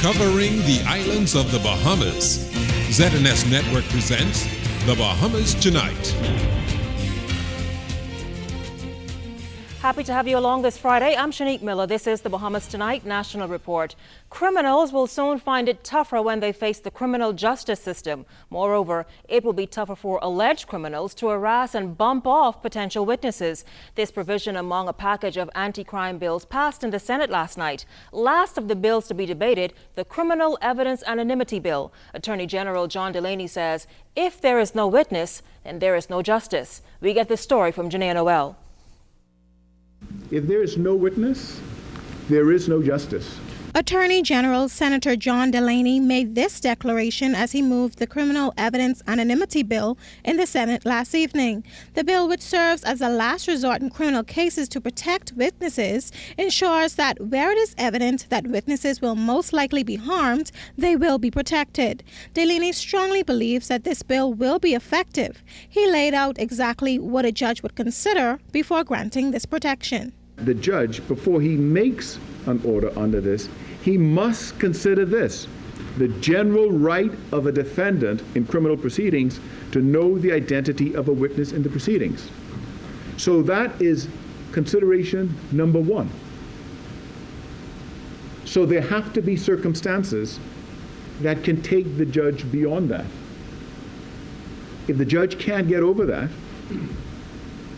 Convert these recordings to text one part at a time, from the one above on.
Discovering the Islands of the Bahamas. ZNS Network presents The Bahamas Tonight. Happy to have you along this Friday. I'm Shenique Miller. This is the Bahamas Tonight National Report. Criminals will soon find it tougher when they face the criminal justice system. Moreover, it will be tougher for alleged criminals to harass and bump off potential witnesses. This provision among a package of anti-crime bills passed in the Senate last night. Last of the bills to be debated, the Criminal Evidence Anonymity Bill. Attorney General John Delaney says, if there is no witness, then there is no justice. We get this story from Janae Noel. If there is no witness, there is no justice. Attorney General Senator John Delaney made this declaration as he moved the Criminal Evidence Anonymity Bill in the Senate last evening. The bill, which serves as a last resort in criminal cases to protect witnesses, ensures that where it is evident that witnesses will most likely be harmed, they will be protected. Delaney strongly believes that this bill will be effective. He laid out exactly what a judge would consider before granting this protection. The judge, before he makes an order under this, he must consider this: the general right of a defendant in criminal proceedings to know the identity of a witness in the proceedings. So that is consideration number one. So there have to be circumstances that can take the judge beyond that. If the judge can't get over that,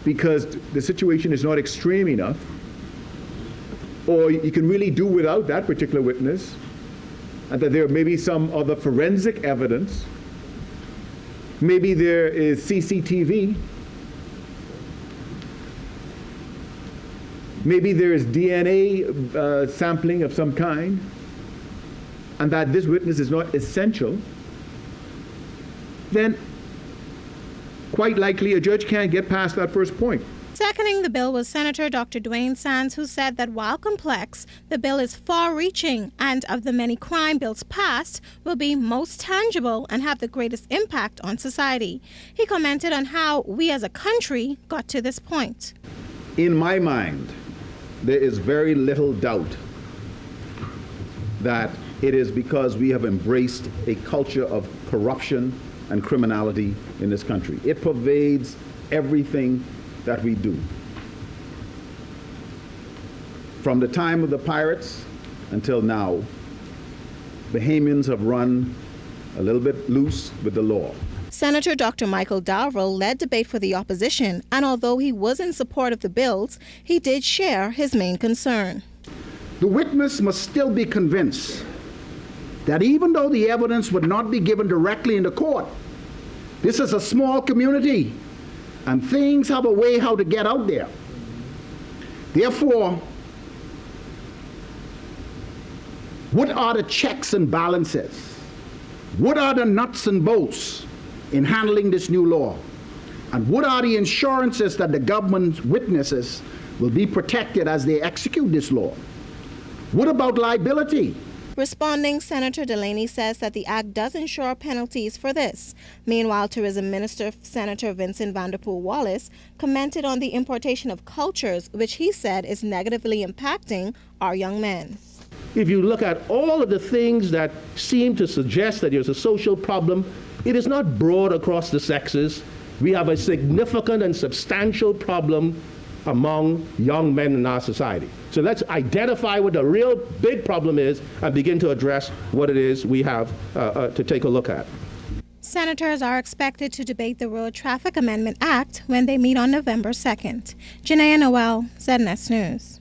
because the situation is not extreme enough, or you can really do without that particular witness, and that there may be some other forensic evidence, maybe there is CCTV, maybe there is DNA sampling of some kind, and that this witness is not essential, then quite likely a judge can't get past that first point. Seconding the bill was Senator Dr. Dwayne Sands, who said that while complex, the bill is far-reaching and of the many crime bills passed, will be most tangible and have the greatest impact on society. He commented on how we as a country got to this point. In my mind, there is very little doubt that it is because we have embraced a culture of corruption and criminality in this country. It pervades everything that we do. From the time of the pirates until now, Bahamians have run a little bit loose with the law. Senator Dr. Michael Darville led debate for the opposition, and although he was in support of the bills, he did share his main concern. The witness must still be convinced that even though the evidence would not be given directly in the court, this is a small community and things have a way how to get out there. Therefore, what are the checks and balances? What are the nuts and bolts in handling this new law? And what are the assurances that the government's witnesses will be protected as they execute this law? What about liability? Responding, Senator Delaney says that the act does ensure penalties for this. Meanwhile, Tourism Minister Senator Vincent Vanderpool Wallace commented on the importation of cultures, which he said is negatively impacting our young men. If you look at all of the things that seem to suggest that there's a social problem, it is not broad across the sexes. We have a significant and substantial problem among young men in our society. So let's identify what the real big problem is and begin to address what it is we have to take a look at. Senators are expected to debate the Road Traffic Amendment Act when they meet on November 2nd. Janae Noel, ZNS News.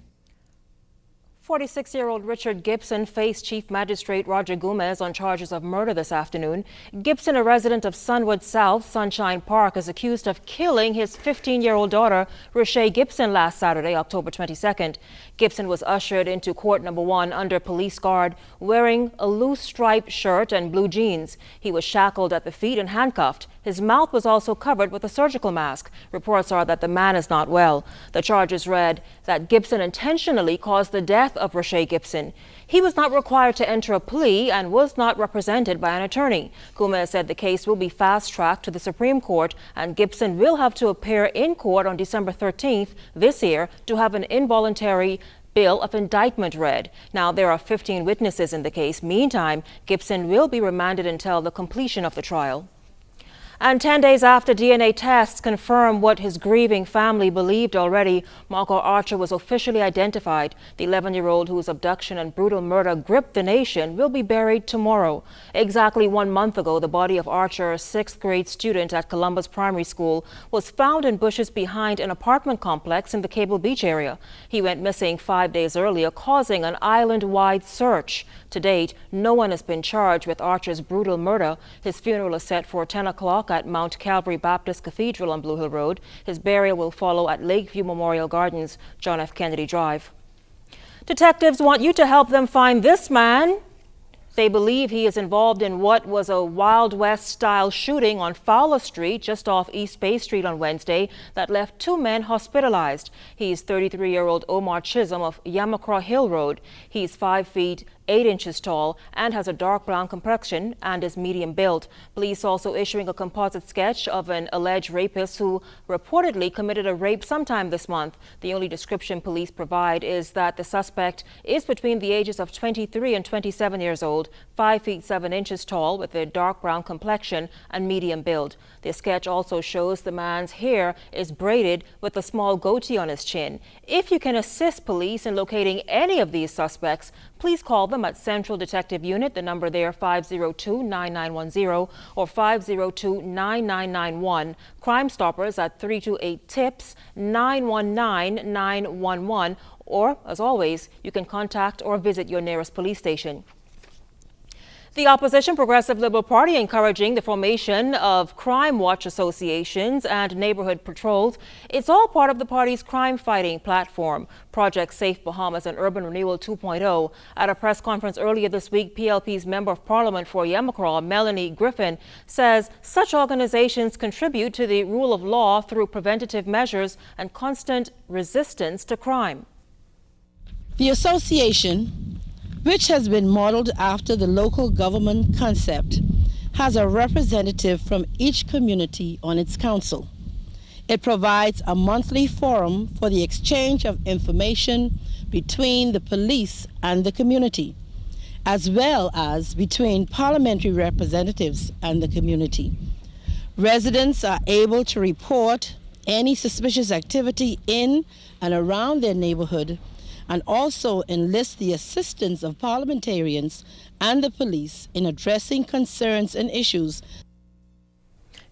46-year-old Richard Gibson faced Chief Magistrate Roger Gomez on charges of murder this afternoon. Gibson, a resident of Sunwood South, Sunshine Park, is accused of killing his 15-year-old daughter, Rochelle Gibson, last Saturday, October 22nd. Gibson was ushered into court number 1 under police guard, wearing a loose striped shirt and blue jeans. He was shackled at the feet and handcuffed. His mouth was also covered with a surgical mask. Reports are that the man is not well. The charges read that Gibson intentionally caused the death of Rochelle Gibson. He was not required to enter a plea and was not represented by an attorney. Gomez said the case will be fast-tracked to the Supreme Court, and Gibson will have to appear in court on December 13th this year to have an involuntary bill of indictment read. Now, there are 15 witnesses in the case. Meantime, Gibson will be remanded until the completion of the trial. And 10 days after DNA tests confirm what his grieving family believed already, Marco Archer was officially identified. The 11-year-old whose abduction and brutal murder gripped the nation will be buried tomorrow. Exactly 1 month ago, the body of Archer, a 6th grade student at Columbus Primary School, was found in bushes behind an apartment complex in the Cable Beach area. He went missing 5 days earlier, causing an island-wide search. To date, no one has been charged with Archer's brutal murder. His funeral is set for 10 o'clock at Mount Calvary Baptist Cathedral on Blue Hill Road. His burial will follow at Lakeview Memorial Gardens, John F. Kennedy Drive. Detectives want you to help them find this man. They believe he is involved in what was a Wild West-style shooting on Fowler Street, just off East Bay Street on Wednesday, that left 2 men hospitalized. He's 33-year-old Omar Chisholm of Yamacraw Hill Road. He's 5 feet 8 inches tall and has a dark brown complexion and is medium built. Police also issuing a composite sketch of an alleged rapist who reportedly committed a rape sometime this month. The only description police provide is that the suspect is between the ages of 23 and 27 years old, 5 feet 7 inches tall with a dark brown complexion and medium build. The sketch also shows the man's hair is braided with a small goatee on his chin. If you can assist police in locating any of these suspects, please call them at Central Detective Unit, the number there 502-9910 or 502-9991. Crime Stoppers at 328-TIPS 919-911, or, as always, you can contact or visit your nearest police station. The opposition Progressive Liberal Party encouraging the formation of crime watch associations and neighborhood patrols. It's all part of the party's crime-fighting platform, Project Safe Bahamas and Urban Renewal 2.0. At a press conference earlier this week, PLP's Member of Parliament for Yamacraw, Melanie Griffin, says such organizations contribute to the rule of law through preventative measures and constant resistance to crime. The association, which has been modeled after the local government concept, has a representative from each community on its council. It provides a monthly forum for the exchange of information between the police and the community, as well as between parliamentary representatives and the community. Residents are able to report any suspicious activity in and around their neighborhood, and also enlist the assistance of parliamentarians and the police in addressing concerns and issues.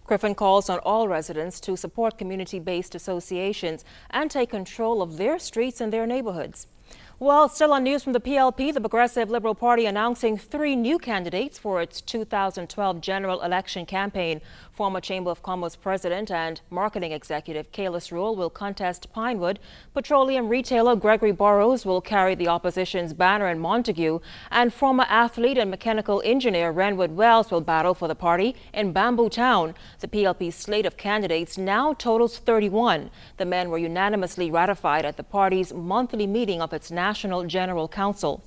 Griffin calls on all residents to support community-based associations and take control of their streets and their neighborhoods. Well, still on news from the PLP, the Progressive Liberal Party announcing 3 new candidates for its 2012 general election campaign. Former Chamber of Commerce President and Marketing Executive Kalis Rule will contest Pinewood. Petroleum retailer Gregory Burrows will carry the opposition's banner in Montague. And former athlete and mechanical engineer Renwood Wells will battle for the party in Bamboo Town. The PLP's slate of candidates now totals 31. The men were unanimously ratified at the party's monthly meeting of its National General Council.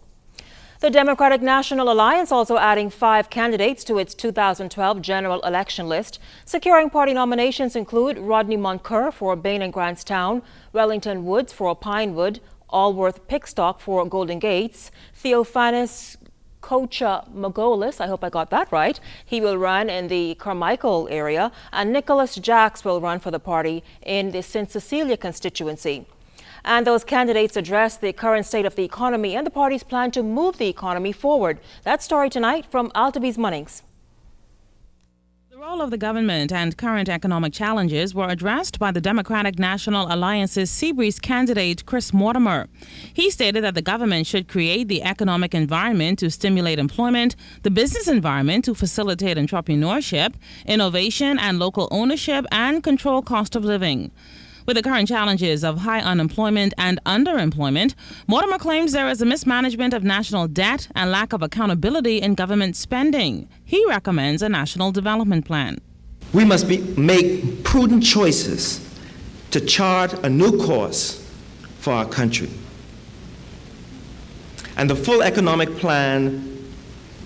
The Democratic National Alliance also adding 5 candidates to its 2012 general election list. Securing party nominations include Rodney Moncur for Bain and Grantstown, Wellington Woods for Pinewood, Allworth Pickstock for Golden Gates, Theophanis Kocha Magolis, I hope I got that right. He will run in the Carmichael area, and Nicholas Jacks will run for the party in the St. Cecilia constituency. And those candidates address the current state of the economy and the party's plan to move the economy forward. That story tonight from Altovise Munnings. The role of the government and current economic challenges were addressed by the Democratic National Alliance's Seabreeze candidate, Chris Mortimer. He stated that the government should create the economic environment to stimulate employment, the business environment to facilitate entrepreneurship, innovation and local ownership, and control cost of living. With the current challenges of high unemployment and underemployment, Mortimer claims there is a mismanagement of national debt and lack of accountability in government spending. He recommends a national development plan. We must make prudent choices to chart a new course for our country. And the full economic plan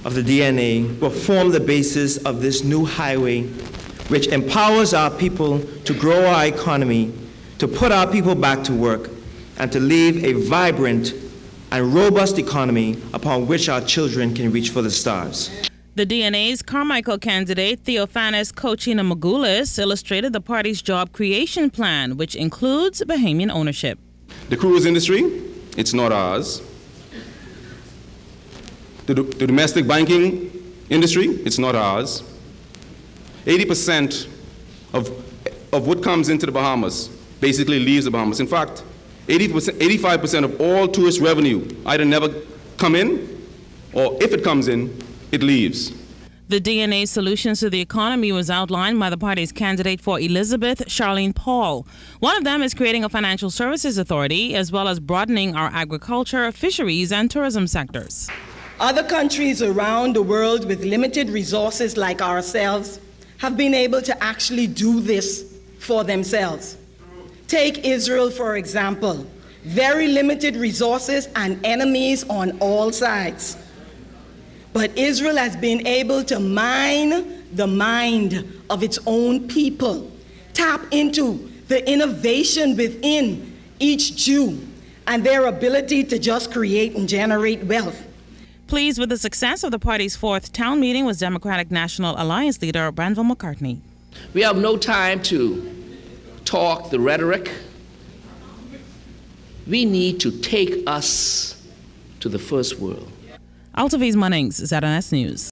of the DNA will form the basis of this new highway, which empowers our people to grow our economy, to put our people back to work, and to leave a vibrant and robust economy upon which our children can reach for the stars. The DNA's Carmichael candidate, Theophanis Kochina-Magoulis, illustrated the party's job creation plan, which includes Bahamian ownership. The cruise industry, it's not ours. The domestic banking industry, it's not ours. 80% of what comes into the Bahamas basically leaves the Bahamas. In fact, 85% of all tourist revenue either never come in, or if it comes in, it leaves. The DNA solutions to the economy was outlined by the party's candidate for Elizabeth, Charlene Paul. One of them is creating a financial services authority, as well as broadening our agriculture, fisheries, and tourism sectors. Other countries around the world with limited resources like ourselves have been able to actually do this for themselves. Take Israel, for example. Very limited resources and enemies on all sides. But Israel has been able to mine the mind of its own people, tap into the innovation within each Jew and their ability to just create and generate wealth. Pleased with the success of the party's fourth town meeting was Democratic National Alliance leader Branville McCartney. We have no time to talk the rhetoric. We need to take us to the first world. Altovise, Munnings, ZNS News.